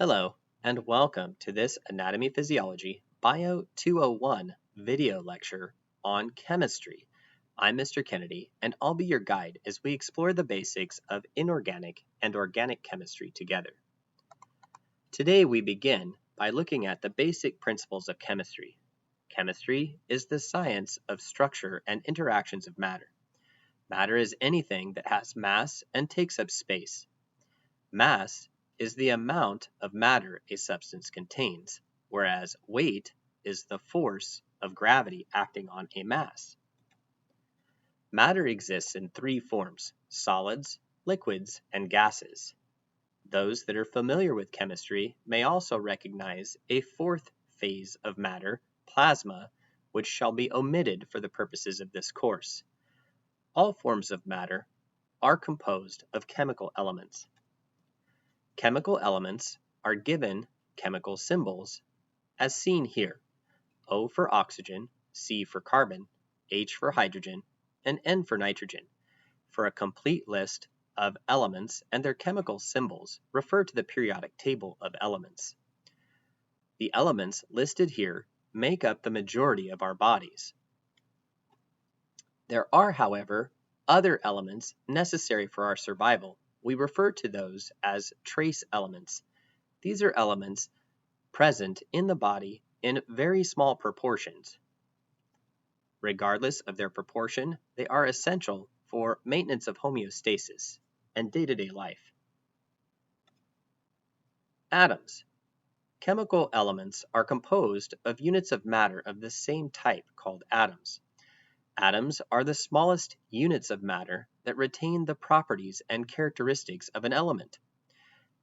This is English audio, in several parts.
Hello, and welcome to this Anatomy Physiology Bio 201 video lecture on chemistry. I'm Mr. Kennedy, and I'll be your guide as we explore the basics of inorganic and organic chemistry together. Today we begin by looking at the basic principles of chemistry. Chemistry is the science of structure and interactions of matter. Matter is anything that has mass and takes up space. Mass is the amount of matter a substance contains, whereas weight is the force of gravity acting on a mass. Matter exists in three forms: solids, liquids, and gases. Those that are familiar with chemistry may also recognize a fourth phase of matter, plasma, which shall be omitted for the purposes of this course. All forms of matter are composed of chemical elements. Chemical elements are given chemical symbols as seen here: O for oxygen, C for carbon, H for hydrogen, and N for nitrogen. For a complete list of elements and their chemical symbols, refer to the periodic table of elements. The elements listed here make up the majority of our bodies. There are, however, other elements necessary for our survival. We refer to those as trace elements. These are elements present in the body in very small proportions. Regardless of their proportion, they are essential for maintenance of homeostasis and day-to-day life. Atoms. Chemical elements are composed of units of matter of the same type called atoms. Atoms are the smallest units of matter that retain the properties and characteristics of an element.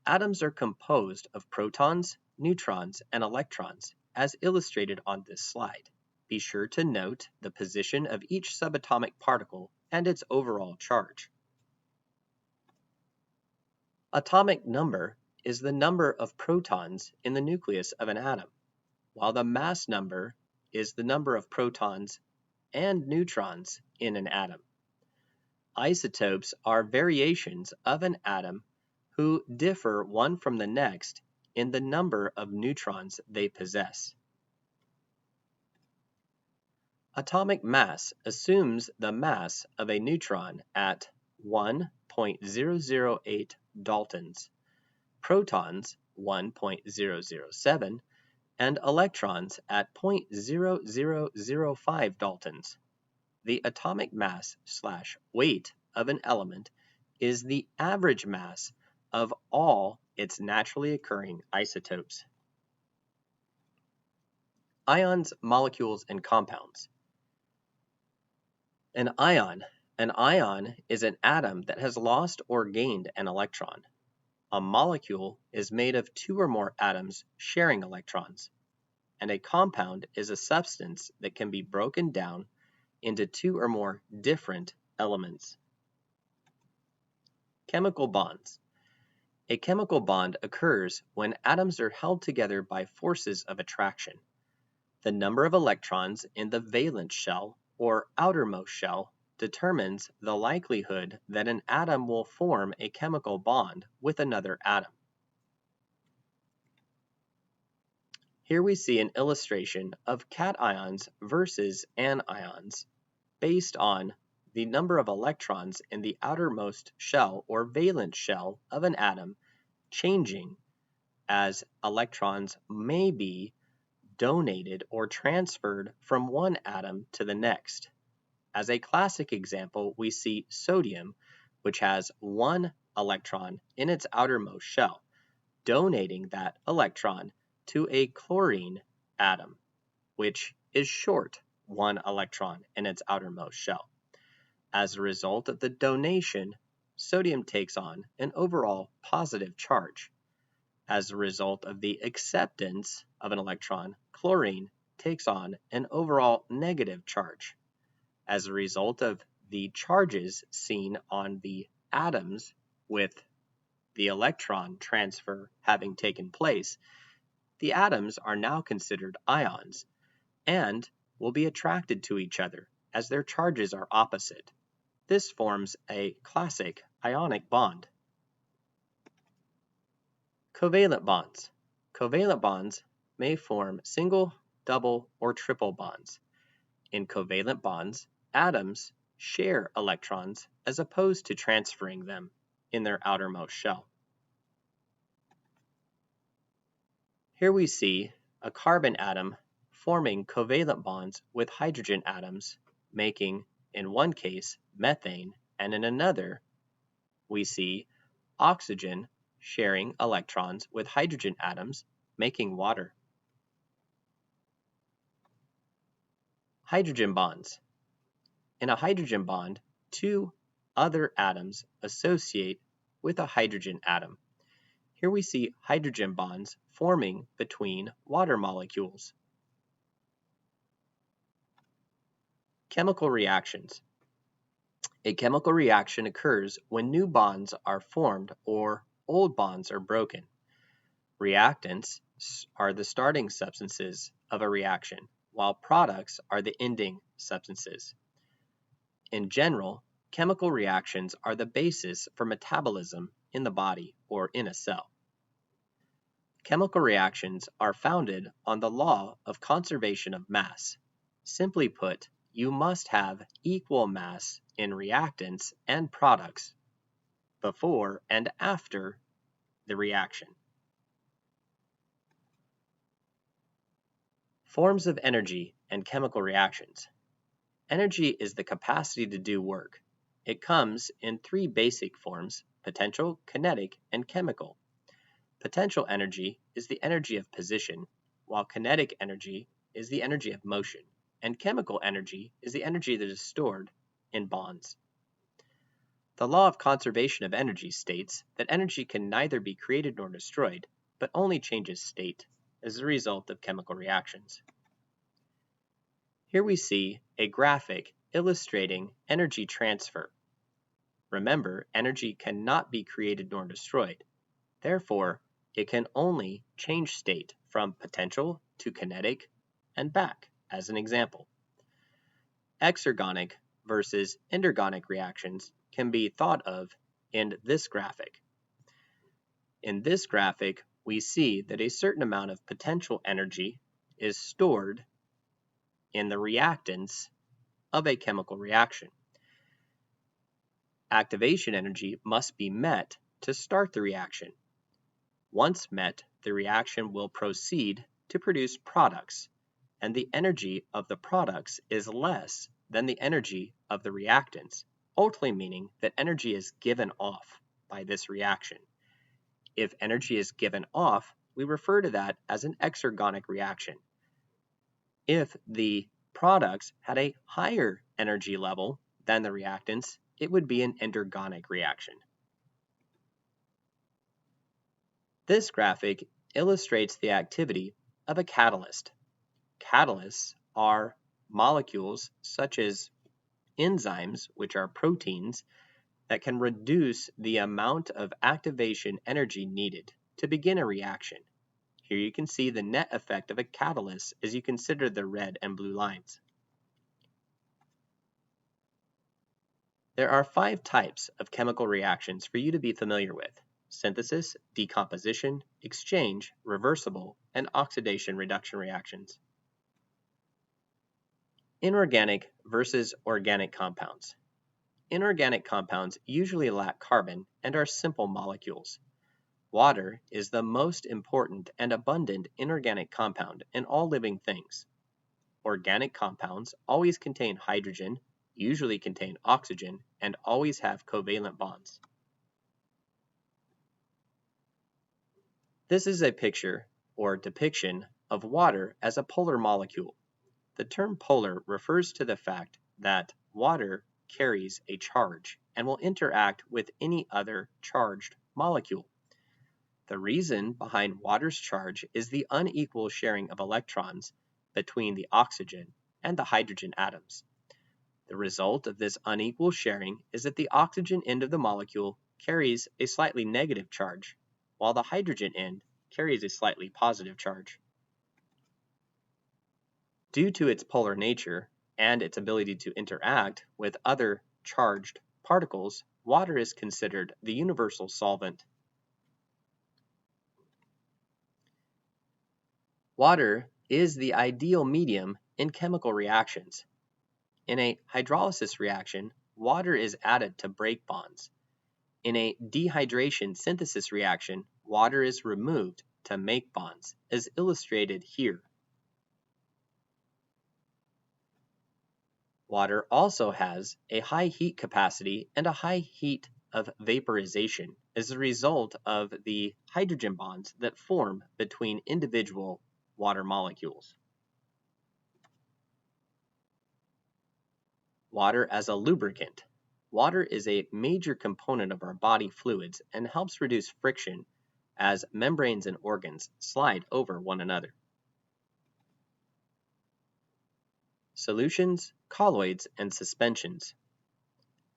Atoms are composed of protons, neutrons, and electrons, as illustrated on this slide. Be sure to note the position of each subatomic particle and its overall charge. Atomic number is the number of protons in the nucleus of an atom, while the mass number is the number of protons and neutrons in an atom. Isotopes are variations of an atom who differ one from the next in the number of neutrons they possess. Atomic mass assumes the mass of a neutron at 1.008 daltons, protons 1.007, and electrons at 0.0005 daltons. The atomic mass/weight of an element is the average mass of all its naturally occurring isotopes. Ions, molecules, and compounds. An ion is an atom that has lost or gained an electron. A molecule is made of two or more atoms sharing electrons, and a compound is a substance that can be broken down into two or more different elements. Chemical bonds. A chemical bond occurs when atoms are held together by forces of attraction. The number of electrons in the valence shell or outermost shell determines the likelihood that an atom will form a chemical bond with another atom. Here we see an illustration of cations versus anions based on the number of electrons in the outermost shell or valence shell of an atom changing as electrons may be donated or transferred from one atom to the next. As a classic example, we see sodium, which has one electron in its outermost shell, donating that electron to a chlorine atom, which is short one electron in its outermost shell. As a result of the donation, sodium takes on an overall positive charge. As a result of the acceptance of an electron, chlorine takes on an overall negative charge. As a result of the charges seen on the atoms with the electron transfer having taken place, the atoms are now considered ions and will be attracted to each other as their charges are opposite. This forms a classic ionic bond. Covalent bonds. Covalent bonds may form single, double, or triple bonds. In covalent bonds, atoms share electrons as opposed to transferring them in their outermost shell. Here we see a carbon atom forming covalent bonds with hydrogen atoms, making, in one case, methane, and in another, we see oxygen sharing electrons with hydrogen atoms, making water. Hydrogen bonds. In a hydrogen bond, two other atoms associate with a hydrogen atom. Here we see hydrogen bonds forming between water molecules. Chemical reactions. A chemical reaction occurs when new bonds are formed or old bonds are broken. Reactants are the starting substances of a reaction, while products are the ending substances. In general, chemical reactions are the basis for metabolism in the body or in a cell. Chemical reactions are founded on the law of conservation of mass. Simply put, you must have equal mass in reactants and products before and after the reaction. Forms of energy and chemical reactions. Energy is the capacity to do work. It comes in three basic forms: potential, kinetic, and chemical. Potential energy is the energy of position, while kinetic energy is the energy of motion, and chemical energy is the energy that is stored in bonds. The law of conservation of energy states that energy can neither be created nor destroyed, but only changes state as a result of chemical reactions. Here we see a graphic illustrating energy transfer. Remember, energy cannot be created nor destroyed. Therefore, it can only change state from potential to kinetic and back, as an example. Exergonic versus endergonic reactions can be thought of in this graphic. In this graphic, we see that a certain amount of potential energy is stored in the reactants of a chemical reaction. Activation energy must be met to start the reaction. Once met, the reaction will proceed to produce products, and the energy of the products is less than the energy of the reactants, ultimately meaning that energy is given off by this reaction. If energy is given off, we refer to that as an exergonic reaction. If the products had a higher energy level than the reactants, it would be an endergonic reaction. This graphic illustrates the activity of a catalyst. Catalysts are molecules such as enzymes, which are proteins, that can reduce the amount of activation energy needed to begin a reaction. Here you can see the net effect of a catalyst as you consider the red and blue lines. There are 5 types of chemical reactions for you to be familiar with: synthesis, decomposition, exchange, reversible, and oxidation-reduction reactions. Inorganic versus organic compounds. Inorganic compounds usually lack carbon and are simple molecules. Water is the most important and abundant inorganic compound in all living things. Organic compounds always contain hydrogen, usually contain oxygen, and always have covalent bonds. This is a picture or depiction of water as a polar molecule. The term polar refers to the fact that water carries a charge and will interact with any other charged molecule. The reason behind water's charge is the unequal sharing of electrons between the oxygen and the hydrogen atoms. The result of this unequal sharing is that the oxygen end of the molecule carries a slightly negative charge, while the hydrogen end carries a slightly positive charge. Due to its polar nature and its ability to interact with other charged particles, water is considered the universal solvent. Water is the ideal medium in chemical reactions. In a hydrolysis reaction, water is added to break bonds. In a dehydration synthesis reaction, water is removed to make bonds, as illustrated here. Water also has a high heat capacity and a high heat of vaporization as a result of the hydrogen bonds that form between individual water molecules. Water as a lubricant. Water is a major component of our body fluids and helps reduce friction as membranes and organs slide over one another. Solutions, colloids, and suspensions.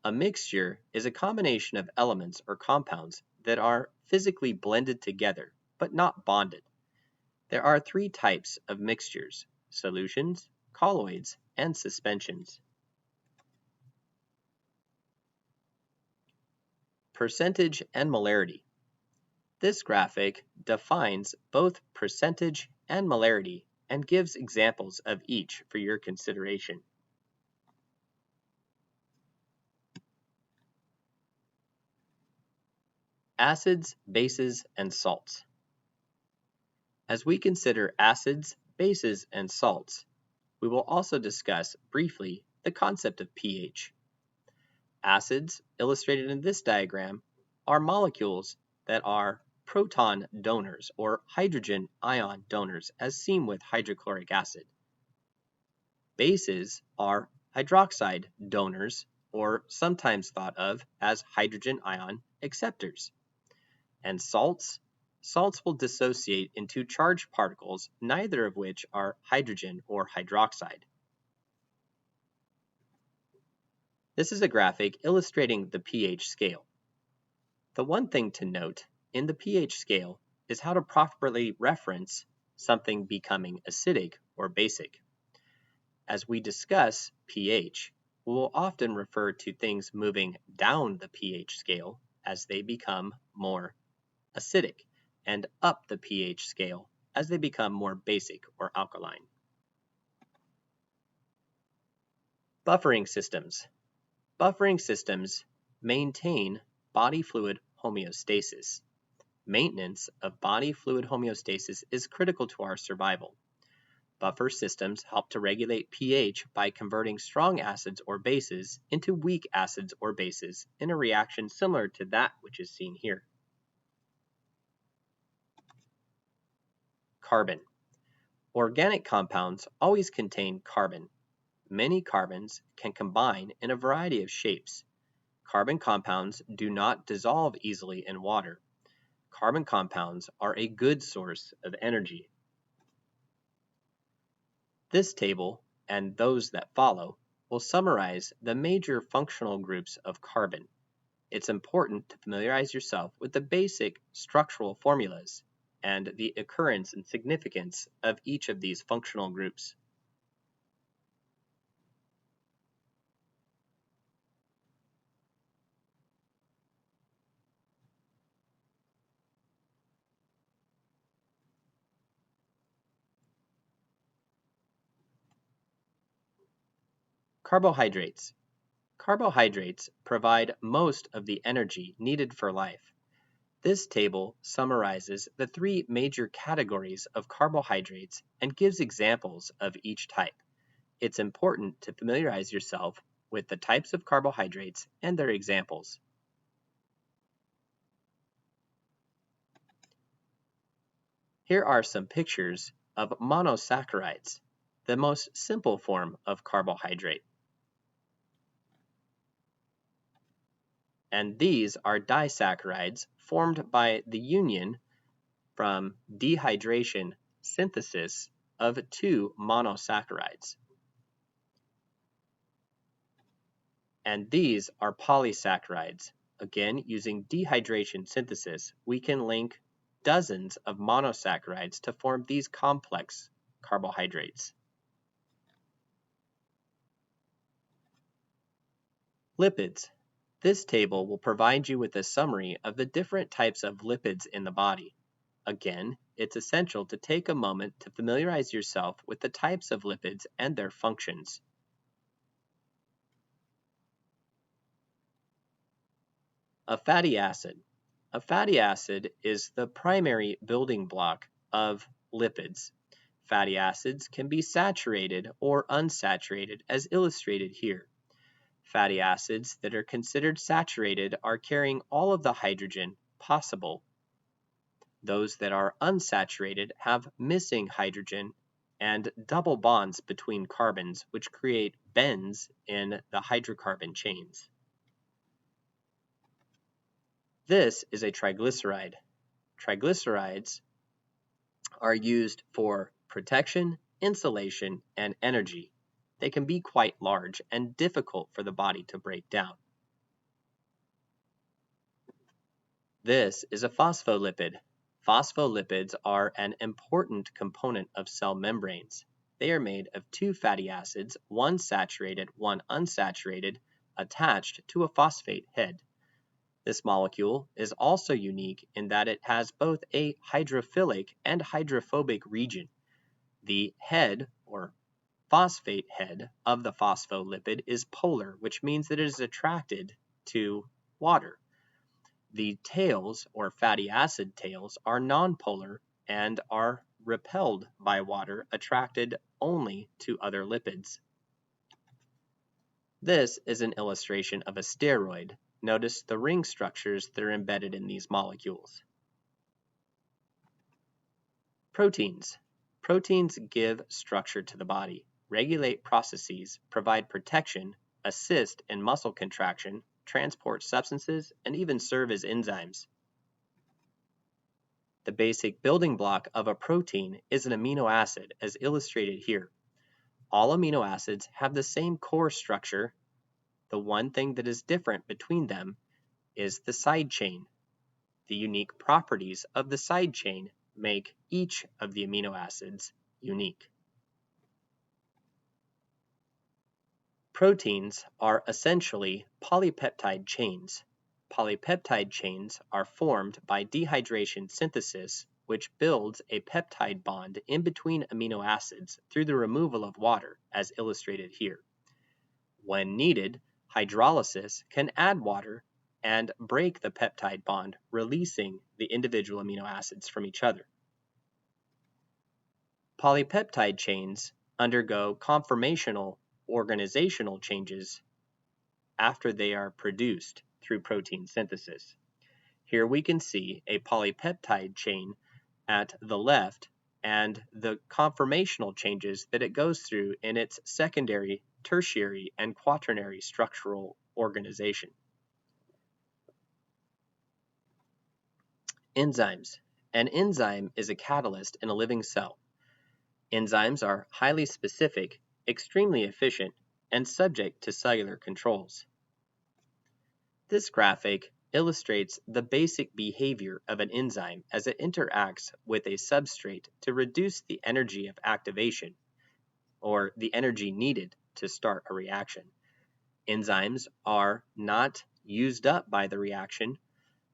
A mixture is a combination of elements or compounds that are physically blended together but not bonded. There are three types of mixtures: solutions, colloids, and suspensions. Percentage and molarity. This graphic defines both percentage and molarity and gives examples of each for your consideration. Acids, bases, and salts. As we consider acids, bases, and salts, we will also discuss briefly the concept of pH. Acids, illustrated in this diagram, are molecules that are proton donors or hydrogen ion donors, as seen with hydrochloric acid. Bases are hydroxide donors, or sometimes thought of as hydrogen ion acceptors. And salts will dissociate into charged particles, neither of which are hydrogen or hydroxide. This is a graphic illustrating the pH scale. The one thing to note in the pH scale is how to properly reference something becoming acidic or basic. As we discuss pH, we will often refer to things moving down the pH scale as they become more acidic, and up the pH scale as they become more basic or alkaline. Buffering systems. Buffering systems maintain body fluid homeostasis. Maintenance of body fluid homeostasis is critical to our survival. Buffer systems help to regulate pH by converting strong acids or bases into weak acids or bases in a reaction similar to that which is seen here. Carbon. Organic compounds always contain carbon. Many carbons can combine in a variety of shapes. Carbon compounds do not dissolve easily in water. Carbon compounds are a good source of energy. This table, and those that follow, will summarize the major functional groups of carbon. It's important to familiarize yourself with the basic structural formulas and the occurrence and significance of each of these functional groups. Carbohydrates. Carbohydrates provide most of the energy needed for life. This table summarizes the three major categories of carbohydrates and gives examples of each type. It's important to familiarize yourself with the types of carbohydrates and their examples. Here are some pictures of monosaccharides, the most simple form of carbohydrate. And these are disaccharides formed by the union from dehydration synthesis of two monosaccharides. And these are polysaccharides. Again, using dehydration synthesis, we can link dozens of monosaccharides to form these complex carbohydrates. Lipids. This table will provide you with a summary of the different types of lipids in the body. Again, it's essential to take a moment to familiarize yourself with the types of lipids and their functions. A fatty acid. A fatty acid is the primary building block of lipids. Fatty acids can be saturated or unsaturated, as illustrated here. Fatty acids that are considered saturated are carrying all of the hydrogen possible. Those that are unsaturated have missing hydrogen and double bonds between carbons, which create bends in the hydrocarbon chains. This is a triglyceride. Triglycerides are used for protection, insulation, and energy. They can be quite large and difficult for the body to break down. This is a phospholipid. Phospholipids are an important component of cell membranes. They are made of two fatty acids, one saturated, one unsaturated, attached to a phosphate head. This molecule is also unique in that it has both a hydrophilic and hydrophobic region. The head, or phosphate head, of the phospholipid is polar, which means that it is attracted to water. The tails, or fatty acid tails, are nonpolar and are repelled by water, attracted only to other lipids. This is an illustration of a steroid. Notice the ring structures that are embedded in these molecules. Proteins. Proteins give structure to the body, regulate processes, provide protection, assist in muscle contraction, transport substances, and even serve as enzymes. The basic building block of a protein is an amino acid, as illustrated here. All amino acids have the same core structure. The one thing that is different between them is the side chain. The unique properties of the side chain make each of the amino acids unique. Proteins are essentially polypeptide chains. Polypeptide chains are formed by dehydration synthesis, which builds a peptide bond in between amino acids through the removal of water, as illustrated here. When needed, hydrolysis can add water and break the peptide bond, releasing the individual amino acids from each other. Polypeptide chains undergo conformational organizational changes after they are produced through protein synthesis. Here we can see a polypeptide chain at the left and the conformational changes that it goes through in its secondary, tertiary, and quaternary structural organization. Enzymes. An enzyme is a catalyst in a living cell. Enzymes are highly specific, extremely efficient, and subject to cellular controls. This graphic illustrates the basic behavior of an enzyme as it interacts with a substrate to reduce the energy of activation, or the energy needed to start a reaction. Enzymes are not used up by the reaction,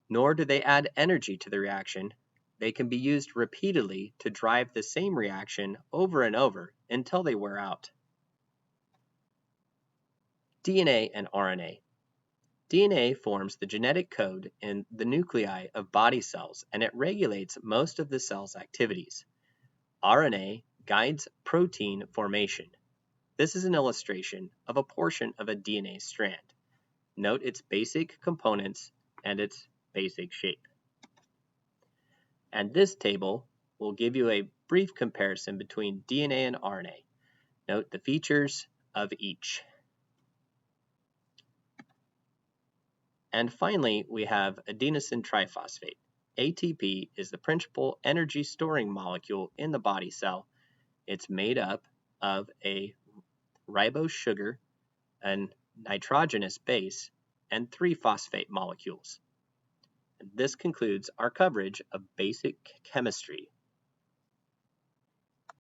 nor do they add energy to the reaction. They can be used repeatedly to drive the same reaction over and over until they wear out. DNA and RNA. DNA forms the genetic code in the nuclei of body cells, and it regulates most of the cell's activities. RNA guides protein formation. This is an illustration of a portion of a DNA strand. Note its basic components and its basic shape. And this table will give you a brief comparison between DNA and RNA. Note the features of each. And finally, we have adenosine triphosphate. ATP is the principal energy storing molecule in the body cell. It's made up of a ribose sugar, a nitrogenous base, and 3 phosphate molecules. And this concludes our coverage of basic chemistry.